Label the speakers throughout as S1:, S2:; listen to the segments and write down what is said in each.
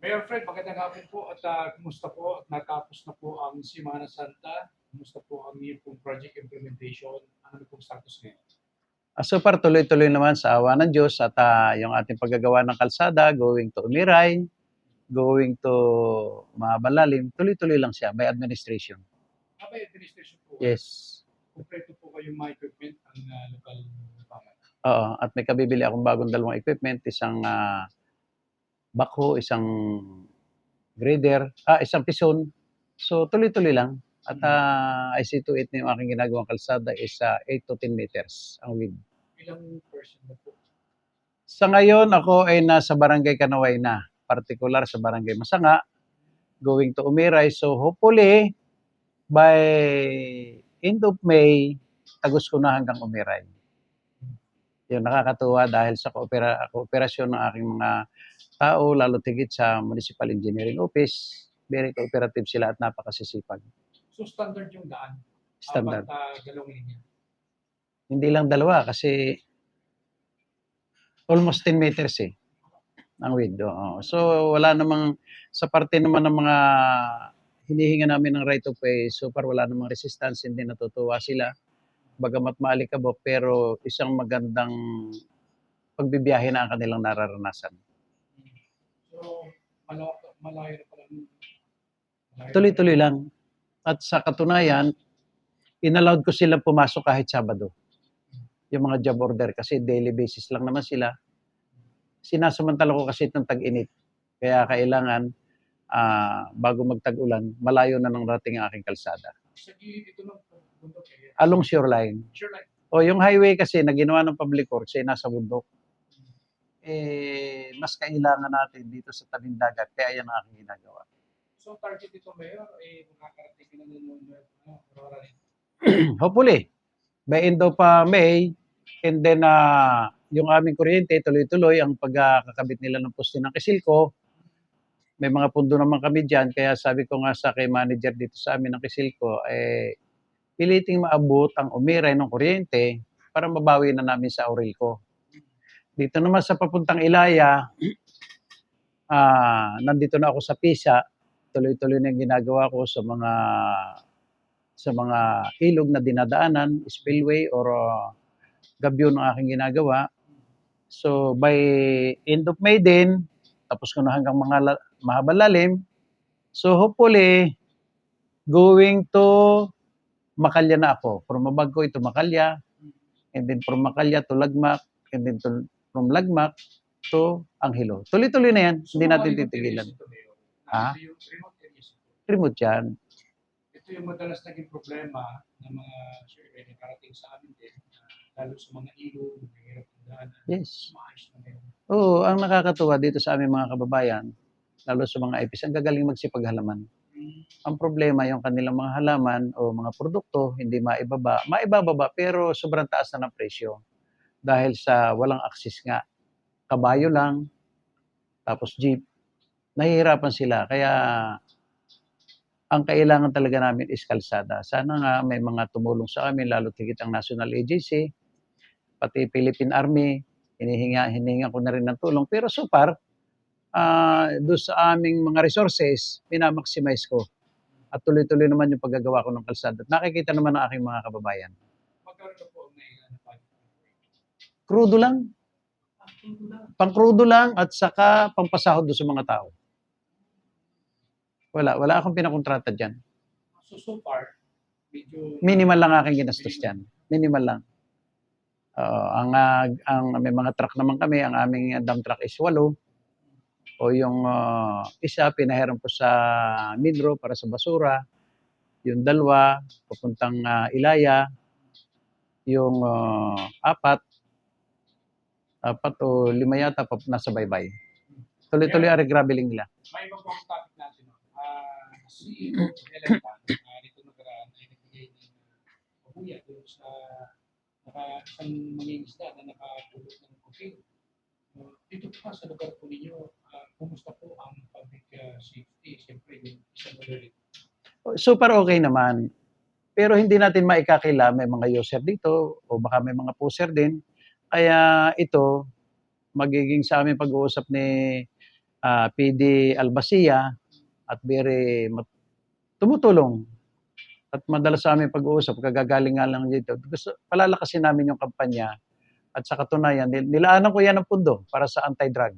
S1: Mayor Fred, magandang hapon po at kumusta po? Natapos na po ang Semana Santa. Kumusta po ang iyong pong project implementation? Ano pong status ngayon?
S2: So far, tuloy-tuloy naman sa awa ng Diyos at yung ating paggagawa ng kalsada, going to Umiray, going to Mabalalim, tuloy-tuloy lang siya by administration.
S1: By administration po?
S2: Yes.
S1: Kompleto po kayong mga equipment ang local government?
S2: Oo, at may kabibili akong bagong dalawang equipment, isang backhoe, isang grader, isang pison. So tuloy-tuloy lang. At I see to it na yung aking ginagawang kalsada is 8 to 10 meters ang width.
S1: Ilang person na po?
S2: Sa ngayon, ako ay nasa Barangay Kanaway na, particular sa Barangay Masanga, going to Umiray. So hopefully, by end of May, tagos ko na hanggang Umiray. Yun, nakakatuwa dahil sa kooperasyon ng aking mga tao, lalo tigit sa Municipal Engineering Office. Very cooperative sila at napakasisipag.
S1: So standard yung daan?
S2: Standard.
S1: Dalawang linya?
S2: Hindi lang dalawa kasi almost 10 meters ang width. So wala namang, sa parte naman ng mga hinihinga namin ng right of way, so far wala namang resistance, hindi natutuwa sila. Bagamat maalikabok, pero isang magandang pagbibiyahe na ang kanilang nararanasan.
S1: So malayo na pala.
S2: Tuloy-tuloy lang. At sa katunayan, inallowed ko silang pumasok kahit Sabado. Yung mga job order kasi daily basis lang naman sila. Sinasamantala ko kasi itong tag-init. Kaya kailangan bago magtag-ulan, malayo na nang rating ang aking kalsada.
S1: Sa ito ng bundok
S2: Along shoreline.
S1: Shoreline.
S2: O yung highway kasi na ginawa ng public works ay nasa bundok. Mas kailangan natin dito sa tabing dagat, kaya yan ang aking ginagawa.
S1: So target ito, Mayor, makakarating na ng Aurora rin?
S2: Hopefully, by end of May, and then yung aming kuryente, tuloy-tuloy ang pagkakabit nila ng poste ng Kisilco. May mga pundo naman kami dyan, kaya sabi ko nga sa kay manager dito sa amin ng Kisilco, piliting maabot ang Umiray ng kuryente para mabawi na namin sa Aurelco. Dito naman sa papuntang Ilaya, nandito na ako sa Pisa, tuloy-tuloy na yung ginagawa ko sa mga ilog na dinadaanan, spillway or gabyon ng aking ginagawa. So by end of May din, tapos ko na hanggang mga Mahabalalim. So hopefully, going to Makalya na ako. From Mabagco to Makalya, and then from Makalya to Lagmak, and then from Lagmak to Anghelo. Tuloy-tuloy na yan,
S1: So,
S2: hindi natin titigilan. Remote yan.
S1: Ito yung madalas naging problema ng mga nakarating sa amin din, lalo sa mga ilog, mahirap ng daanan.
S2: Yes.
S1: Maayos na ngayon.
S2: Oo, ang nakakatuwa dito sa aming mga kababayan, lalo sa mga IPs, ang gagaling magsipaghalaman. Ang problema, yung kanilang mga halaman o mga produkto, hindi maibababa, pero sobrang taas na ng presyo. Dahil sa walang access nga. Kabayo lang, tapos jeep, nahihirapan sila. Kaya ang kailangan talaga namin is kalsada. Sana nga may mga tumulong sa amin, lalo tigit ang National Agency, pati Philippine Army, hinihinga ko na rin ng tulong. Pero so far, doon sa aming mga resources, minamaximize ko. At tuloy-tuloy naman yung paggagawa ko ng kalsada. Nakikita naman ng aking mga kababayan.
S1: Magkaroon na po ang nailan na budget?
S2: Krudo lang. Pang-krudo lang at saka pampasahod doon sa mga tao. Wala akong pinakontrata dyan.
S1: So far, medyo
S2: minimal lang aking ginastos dyan. Minimal lang. May mga truck naman kami, ang aming dump truck is 8. O yung isa, pinahiram ko sa Midro para sa basura. Yung 2, papuntang Ilaya. Yung 4 o 5 yata, nasa baybay. Tuloy-tuloy ang regrabeling nila.
S1: May iba po ang topic natin. Si Electa, dito nagaraan, ay nagbigay ng pabuya doon sa isang mangingisda na nakatulog ng cocaine. Dito pa sa lugar po ninyo, kumusta po ang public safety? Siyempre, yung isang ulit.
S2: Super okay naman. Pero hindi natin maikakila, may mga user dito o baka may mga poser din. Kaya ito, magiging sa amin pag-uusap ni PD Albasia at very tumutulong at madalas sa amin pag-uusap, kagagaling nga lang dito. Gusto, palalakasin namin yung kampanya at sa katunayan, nilaanan ko yan ng pundo para sa anti-drug.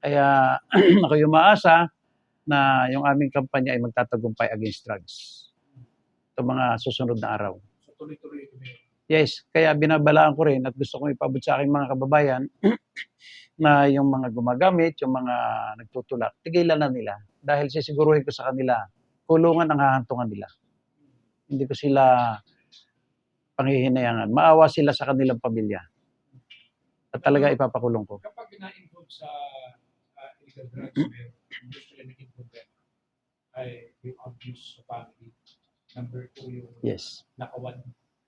S2: Kaya ako yung maasa na yung aming kampanya ay magtatagumpay against drugs sa mga susunod na araw.
S1: So tuloy-tuloy ito Mayor.
S2: Yes, kaya binabalaan ko rin at gusto kong ipabot sa aking mga kababayan na yung mga gumagamit, yung mga nagtutulak, tigilan na nila. Dahil sisiguruhin ko sa kanila, kulungan ang hahantungan nila. Hindi ko sila panghihinayangan. Maawa sila sa kanilang pamilya. At talaga ipapakulong ko.
S1: Kapag na-involve sa illegal drugs, Mayor, gusto nila naging problema ay yung abuse sa family. Number 2, yung
S2: Yes.
S1: nakawan.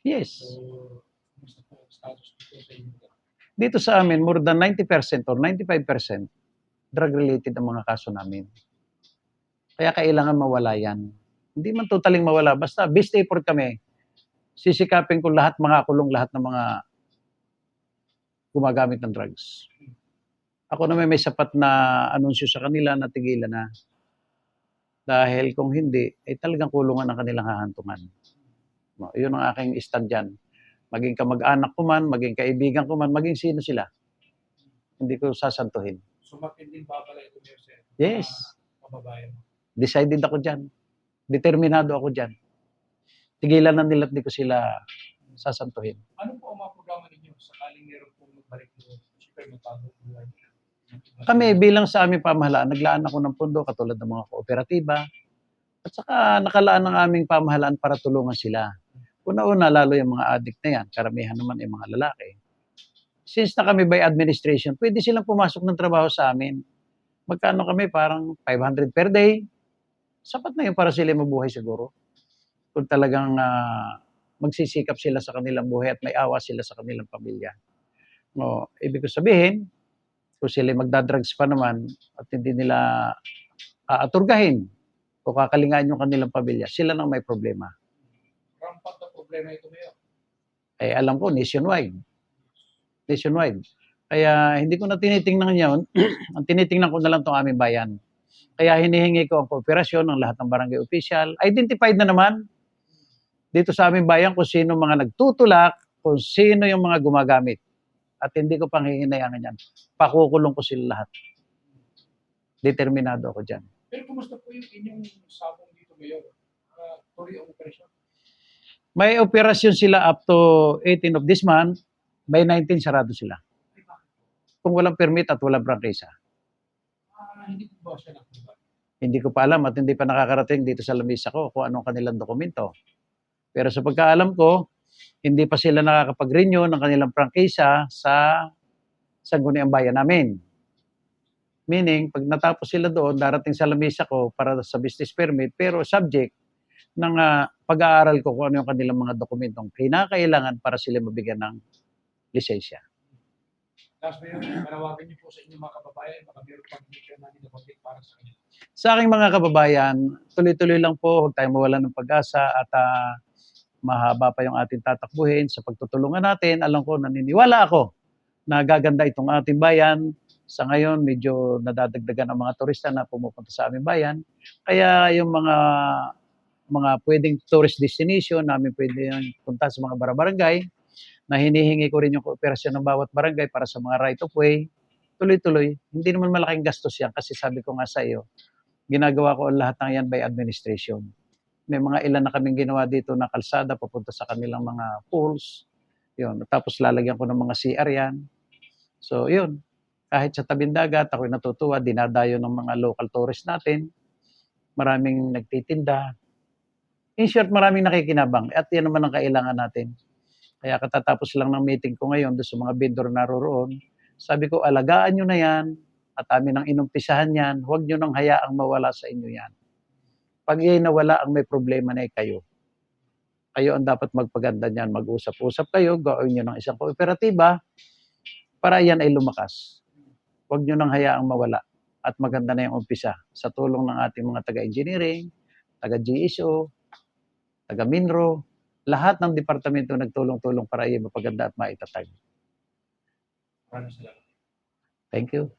S2: Yes.
S1: So, gusto po ang status dito sa inyo.
S2: Dito sa amin, more than 90% or 95% drug-related ang mga kaso namin. Kaya kailangan mawala yan. Hindi man totaling mawala. Basta best effort kami. Sisikapin ko lahat, mga kulong lahat ng mga gumagamit ng drugs. Ako naman may sapat na anunsyo sa kanila na tigilan na. Dahil kung hindi, ay talagang kulungan ang kanilang hahantungan. No, yun ang aking stand dyan. Maging kamag-anak ko man, maging kaibigan ko man, maging sino sila. Hindi ko sasantuhin.
S1: So, matinding babala ito, Mayor, sa
S2: Yes.
S1: kababayan.
S2: Decided ako dyan. Determinado ako dyan. Tigilan na nila at di ko sila sasantuhin.
S1: Ano po ang mga programa ninyo sakaling meron pong magbalik doon? Siyempre, matagong buhay nila.
S2: Kami bilang sa aming pamahalaan, naglaan ako ng pondo katulad ng mga kooperatiba at saka nakalaan ng aming pamahalaan para tulungan sila. Una-una, lalo yung mga addict na yan, karamihan naman ay mga lalaki. Since na kami by administration, pwede silang pumasok ng trabaho sa amin. Magkano kami? Parang 500 per day. Sapat na yun para sila mabuhay siguro. Kung talagang magsisikap sila sa kanilang buhay at may awa sila sa kanilang pamilya. No, ibig ko sabihin, kung sila magdadrugs pa naman at hindi nila aaturgahin o kakalingaan yung kanilang pamilya, sila nang may problema.
S1: Rampant na problema ito, Mayor.
S2: Eh, alam ko, nationwide. Nationwide. Kaya hindi ko na tinitingnan yun. Ang tinitingnan ko na lang itong aming bayan. Kaya hinihingi ko ang kooperasyon ng lahat ng barangay official. Identified na naman dito sa aming bayan kung sino mga nagtutulak, kung sino yung mga gumagamit. At hindi ko pang hihinayangan yan. Pakukulong ko sila lahat. Determinado ako dyan.
S1: Pero kumusta po yung inyong sabong dito, Mayor? Tuloy ang operasyon?
S2: May operasyon sila up to 18 of this month. By 19, sarado sila. Kung walang permit at walang prangkisa.
S1: Hindi po ba siya nakuha?
S2: Hindi ko pa alam at hindi pa nakakarating dito sa lamisa ko kung anong kanilang dokumento. Pero sa pagkaalam ko, hindi pa sila nakakapag-renew ng kanilang prangkisa sa Sangguniang Bayan namin. Meaning, pag natapos sila doon, darating sa lamisa ko para sa business permit, pero subject ng pag-aaral ko kung ano yung kanilang mga dokumentong kinakailangan para sila mabigyan ng lisensya.
S1: Last Mayor, manawagan niyo po sa inyong mga kababayan, baka meron pang hindi kayo namin nabanggit para sa kanila.
S2: Sa aking mga kababayan, tuloy-tuloy lang po, huwag tayong mawalan ng pag-asa at mahaba pa yung ating tatakbuhin sa pagtutulungan natin. Alam ko, naniniwala ako na gaganda itong ating bayan. Sa ngayon, medyo nadadagdagan ang mga turista na pumupunta sa aming bayan. Kaya yung mga pwedeng tourist destination namin pwedeng punta sa mga barangay na hinihingi ko rin yung kooperasyon ng bawat barangay para sa mga right of way. Tuloy-tuloy. Hindi naman malaking gastos yan kasi sabi ko nga sa iyo, ginagawa ko lahat ng yan by administration. May mga ilan na kaming ginawa dito na kalsada papunta sa kanilang mga pools. Yun. Tapos lalagyan ko ng mga CR yan. So, yun. Kahit sa tabing dagat, ako'y natutuwa, dinadayo ng mga local tourists natin. Maraming nagtitinda. In short, maraming nakikinabang. At yan naman ang kailangan natin. Kaya katatapos lang ng meeting ko ngayon doon sa mga vendor na roroon, sabi ko, alagaan nyo na yan at amin ang inumpisahan yan. Huwag nyo nang hayaang mawala sa inyo yan. Pag yan nawala, ang may problema na kayo. Kayo ang dapat magpaganda niyan. Mag-usap-usap kayo, gawin nyo ng isang kooperatiba para yan ay lumakas. Huwag nyo nang hayaang mawala at maganda na yung umpisa sa tulong ng ating mga taga-engineering, taga-GSO, taga-Minro, lahat ng departamento nagtulong-tulong para iyan mapaganda at maitatag.
S1: Maraming salamat.
S2: Thank you.